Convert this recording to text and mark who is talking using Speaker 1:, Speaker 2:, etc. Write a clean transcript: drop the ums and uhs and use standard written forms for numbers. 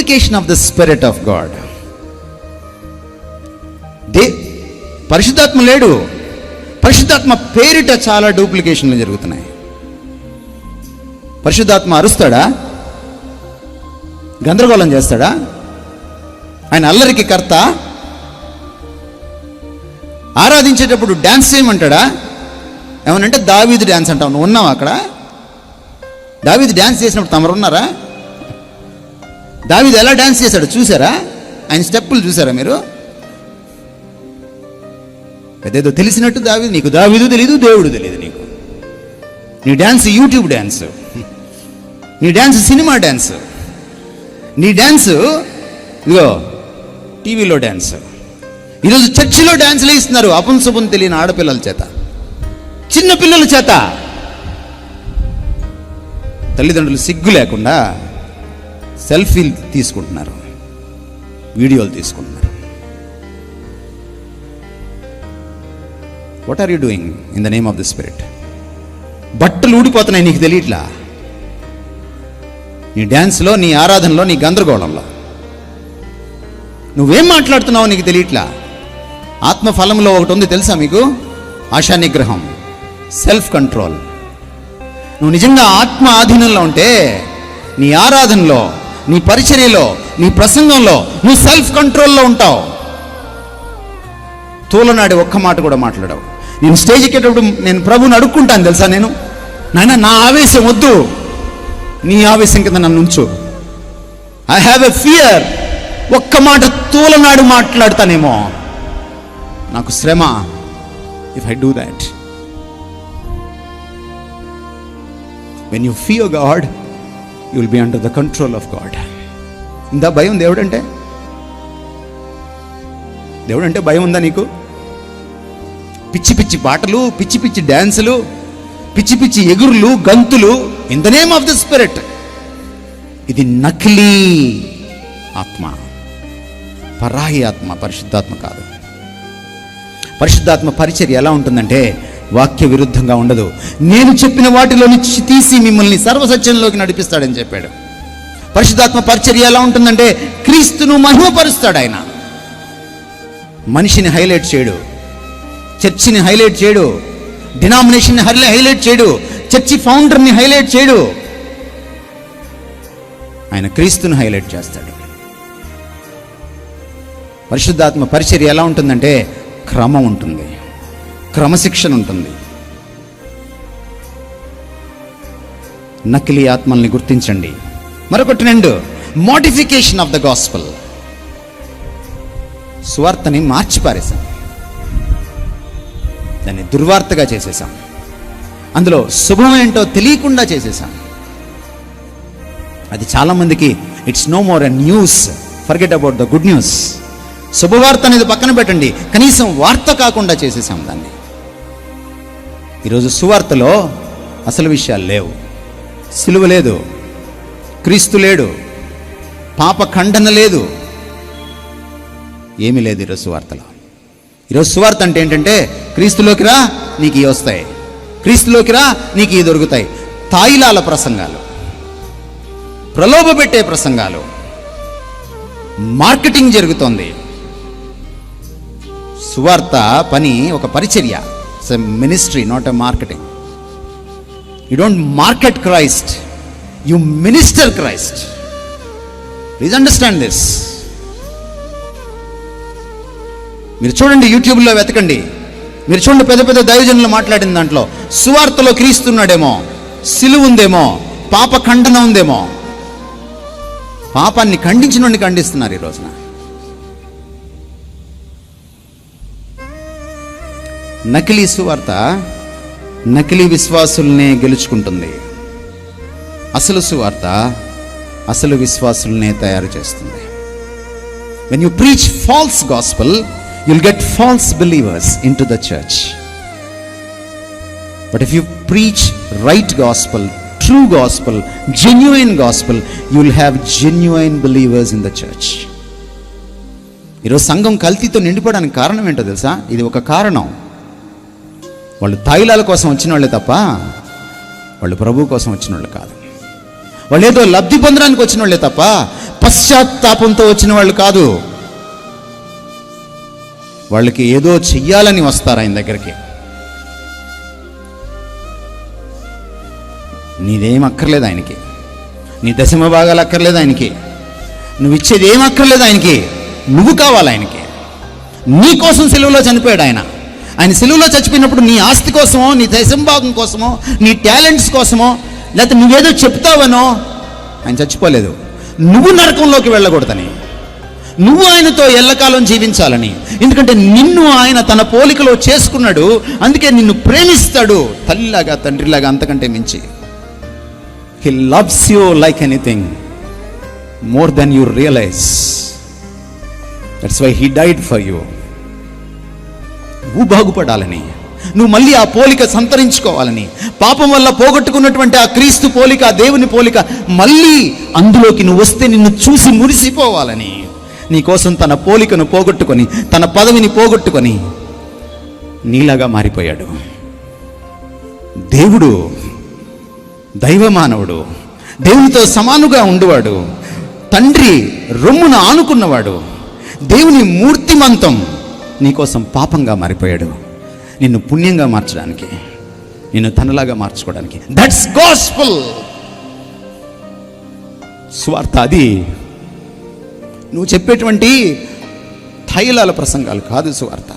Speaker 1: Duplication of the spirit of God. పరిశుద్ధాత్మ లేడు, పరిశుద్ధాత్మ పేరిట చాలా డూప్లికేషన్లు జరుగుతున్నాయి. పరిశుద్ధాత్మ అరుస్తాడా? గందరగోళం చేస్తాడా? ఆయన అల్లరికి కర్త? ఆరాధించేటప్పుడు డ్యాన్స్ చేయమంటాడా? ఏమనంటే దావీదు డ్యాన్స్ అంటావు. నువ్వు ఉన్నావు అక్కడ? దావీదు డ్యాన్స్ చేసినప్పుడు తమరు ఉన్నారా? దావీదు ఎలా డ్యాన్స్ చేశాడు చూసారా? ఆయన స్టెప్పులు చూసారా మీరు? అదేదో తెలిసినట్టు దావీదు, నీకు దావీదు తెలీదు, దేవుడు తెలీదు నీకు. నీ డ్యాన్స్ యూట్యూబ్ డ్యాన్స్, నీ డ్యాన్స్ సినిమా డ్యాన్స్, నీ డ్యాన్స్ ఇదిగో టీవీలో డ్యాన్స్. ఈరోజు చర్చిలో డ్యాన్స్లు ఇస్తున్నారు అపుంసపుం తెలియని ఆడపిల్లల చేత, చిన్న పిల్లల చేత. తల్లిదండ్రులు సిగ్గు లేకుండా సెల్ఫీలు తీసుకుంటున్నారు, వీడియోలు తీసుకుంటున్నారు. What are you doing in the name of the spirit? బట్టలు ఊడిపోతున్నాయి, నీకు తెలియట్లా. నీ డ్యాన్స్లో, నీ ఆరాధనలో, నీ గందరగోళంలో నువ్వేం మాట్లాడుతున్నావో నీకు తెలియట్లా. ఆత్మఫలంలో ఒకటి ఉంది తెలుసా మీకు? ఆశా నిగ్రహం, సెల్ఫ్ కంట్రోల్. నువ్వు నిజంగా ఆత్మ ఆధీనంలో ఉంటే నీ ఆరాధనలో, నీ పరిచర్యలో, నీ ప్రసంగంలో నువ్వు సెల్ఫ్ కంట్రోల్లో ఉంటావు. తూలనాడి ఒక్క మాట కూడా మాట్లాడవు. నేను స్టేజ్ ఎక్కేటప్పుడు నేను ప్రభువుని అడుక్కుంటాను తెలుసా, నేను నాయన నా ఆవేశం వద్దు, నీ ఆవేశం కింద నన్ను ఉంచు. I have a fear. ఒక్క మాట తూలనాడు మాట్లాడతానేమో, నాకు శ్రమ. If I do that, when you fear God you will be under the control of God. ఇంత భయం దేవుడంటే? దేవుడంటే భయం ఉందా నీకు? పిచ్చి పిచ్చి పాటలు, పిచ్చి పిచ్చి డ్యాన్సులు, పిచ్చి పిచ్చి ఎగురులు, గంతులు in the name of the spirit. ఇది నకిలీ ఆత్మ, పరాయి ఆత్మ, పరిశుద్ధాత్మ కాదు. పరిశుద్ధాత్మ పరిచర్య ఎలా ఉంటుందంటే వాక్య విరుద్ధంగా ఉండదు. నేను చెప్పిన వాటిలో నుంచి తీసి మిమ్మల్ని సర్వసత్యంలోకి నడిపిస్తాడని చెప్పాడు. పరిశుద్ధాత్మ పరిచర్య ఎలా ఉంటుందంటే క్రీస్తును మహిమపరుస్తాడు. ఆయన మనిషిని హైలైట్ చేయడు, చర్చిని హైలైట్ చేయడు, డినామినేషన్ని హైలైట్ చేయడు, చర్చి ఫౌండర్ని హైలైట్ చేయడు. ఆయన క్రీస్తుని హైలైట్ చేస్తాడు. పరిశుద్ధాత్మ పరిచర్య ఎలా ఉంటుందంటే క్రమం ఉంటుంది, క్రమశిక్షణ ఉంటుంది. నకిలీ ఆత్మల్ని గుర్తించండి. మరొకటి 2, మోడిఫికేషన్ ఆఫ్ ద గాస్పెల్. సువార్తని మార్చిపారేశాం, దాన్ని దుర్వార్తగా చేసేసాం, అందులో శుభం ఏంటో తెలియకుండా చేసేసాం. అది చాలామందికి it's no more a news, forget about the good news. శుభవార్త అనేది పక్కన పెట్టండి, కనీసం వార్త కాకుండా చేసేసాం దాన్ని. ఈరోజు సువార్తలో అసలు విషయాలు లేవు. సిలువ లేదు, క్రీస్తు లేడు, పాప ఖండన లేదు, ఏమీ లేదు ఈరోజు సువార్తలో. ఈరోజు సువార్త అంటే ఏంటంటే క్రీస్తులోకి రా నీకు ఇవి వస్తాయి, క్రీస్తులోకి రా నీకు ఇవి దొరుకుతాయి. తాయిలాల ప్రసంగాలు, ప్రలోభ పెట్టే ప్రసంగాలు, మార్కెటింగ్ జరుగుతోంది. సువార్త పని ఒక పరిచర్య, it's a ministry, not a marketing. You don't market Christ, you minister Christ. Please understand this. మీరు చూడండి, యూట్యూబ్లో వెతకండి, మీరు చూడండి, పెద్ద పెద్ద దైవజనులు మాట్లాడిన దాంట్లో సువార్తలో క్రీస్తున్నాడేమో, సిలువ ఉందేమో, పాప ఖండన ఉందేమో. పాపాన్ని ఖండించిన ఖండిస్తున్నారు ఈ రోజున. నకిలీ సువార్త నకిలీ విశ్వాసుల్నే గెలుచుకుంటుంది. అసలు సువార్త అసలు విశ్వాసుల్నే తయారు చేస్తుంది. When you preach false gospel, you'll get false believers into the church. But if you preach right gospel, true gospel, genuine gospel, you'll have genuine believers in the church. ఈరోజు సంఘం కల్తీతో నిండిపోవడానికి కారణం ఏంటో తెలుసా? ఇది ఒక కారణం. వాళ్ళు తాయిలాల కోసం వచ్చిన వాళ్ళే తప్ప వాళ్ళు ప్రభు కోసం వచ్చిన వాళ్ళు కాదు. వాళ్ళు ఏదో లబ్ధి పొందడానికి వచ్చిన వాళ్ళే తప్ప పశ్చాత్తాపంతో వచ్చిన వాళ్ళు కాదు. వాళ్ళకి ఏదో చెయ్యాలని వస్తారు ఆయన దగ్గరికి. నీదేం అక్కర్లేదు ఆయనకి, నీ దశమ భాగాలు అక్కర్లేదు ఆయనకి, నువ్వు ఇచ్చేది ఏం అక్కర్లేదు ఆయనకి. నువ్వు కావాలి ఆయనకి. నీ కోసం సిలువలో చనిపోయాడు ఆయన. ఆయన సిలువలో చచ్చిపోయినప్పుడు నీ ఆస్తి కోసమో, నీ దశమ భాగం కోసమో, నీ టాలెంట్స్ కోసమో, లేకపోతే నువ్వేదో చెప్తావనో ఆయన చచ్చిపోలేదు. నువ్వు నరకంలోకి వెళ్ళకూడదని, నువ్వు ఆయనతో ఎల్లకాలం జీవించాలని. ఎందుకంటే నిన్ను ఆయన తన పోలికలో చేసుకున్నాడు. అందుకే నిన్ను ప్రేమిస్తాడు తల్లిలాగా, తండ్రిలాగా, అంతకంటే మించి. He loves you like anything, more than you realize. That's why he died for you. నువ్వు బాగుపడాలని, నువ్వు మళ్ళీ ఆ పోలిక సంతరించుకోవాలని, పాపం వల్ల పోగొట్టుకున్నటువంటి ఆ క్రీస్తు పోలిక, ఆ దేవుని పోలిక మళ్ళీ అందులోకి నువ్వు వస్తే నిన్ను చూసి మురిసిపోవాలని, నీకోసం తన పోలికను పోగొట్టుకొని, తన పదవిని పోగొట్టుకొని నీలాగా మారిపోయాడు. దేవుడు దైవమానవుడు, దేవునితో సమానుగా ఉండువాడు, తండ్రి రొమ్మున ఆనుకున్నవాడు, దేవుని మూర్తిమంతం నీకోసం పాపంగా మారిపోయాడు. నిన్ను పుణ్యంగా మార్చడానికి, నిన్ను తనలాగా మార్చుకోవడానికి. That's gospel. స్వార్థ అది. నువ్వు చెప్పేటువంటి తైలాల ప్రసంగాలు కాదు సువార్త.